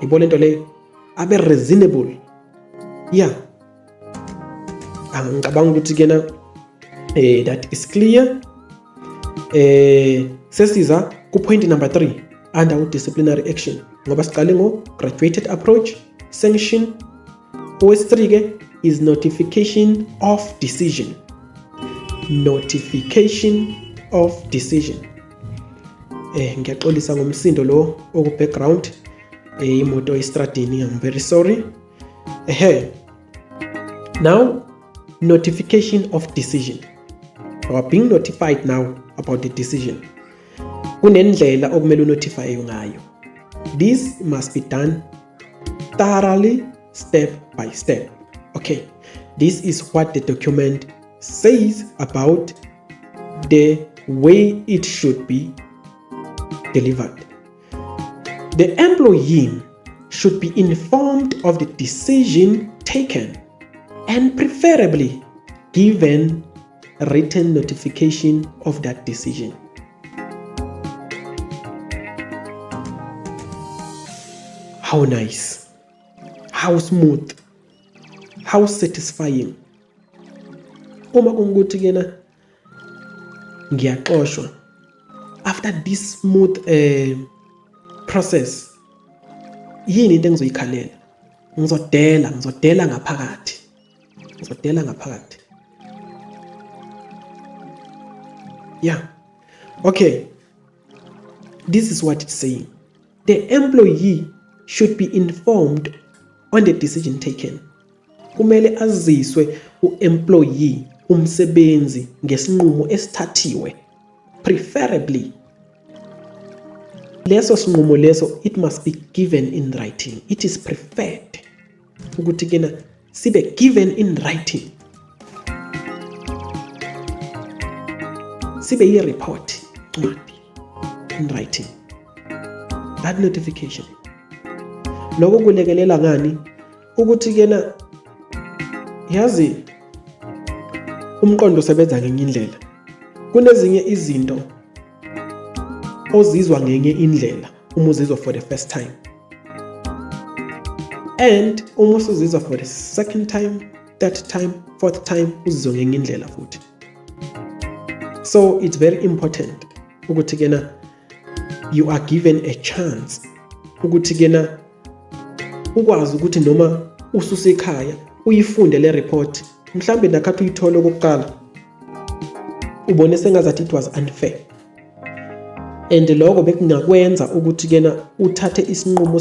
Ibona into le abe reasonable. Yeah. Ngicabanga ukuthi kena that is clear. Sesiza ku point number 3 under disciplinary action. Ngoba siqale ngo graduated approach, sanction. Okwesithathu ke is notification of decision. Notification of decision. Ngiyaxolisa ngomsindo lo oku background. Imoto estradini, I'm very sorry. Now, notification of decision. You are being notified now about the decision. Kunendlela okumele notify ngayo. This must be done thoroughly, step by step. Okay, this is what the document says about the way it should be delivered. The employee should be informed of the decision taken and preferably given written notification of that decision. How nice, how smooth, how satisfying. Uma kungukuthi kena ngiyaxoshwa after this smooth process, yini into engizoyikhalela? Ngizodela ngaphakathi. Yeah. Okay. This is what it's saying. The employee should be informed on the decision taken. Kumele aziswe u-employee, umsebenzi, ngesinqumo esithathiwe. Preferably. Leso sinqumo leso, it must be given in writing. It is preferred ukuthi kena sibe given in writing. Sibe yi-report in writing. That notification. Lokho kulekelela ngani ukuthi kena yazi umqondo usebenza ngenye indlela. Kunezinye izinto ozizwa ngenye indlela uma uzizwa for the first time, and uma usuzizwa for the second time, third time, fourth time uzizwa ngenye indlela futhi. So it's very important ukuthi kena you are given a chance ukuthi kena ukwazi ukuthi noma ususekhaya uyifunde le report, mhlambe nakhathi uyithola okokuqala ubone sengazathi it was unfair, and lokho bekungakwenza ukuthi kena uthathe isinqumo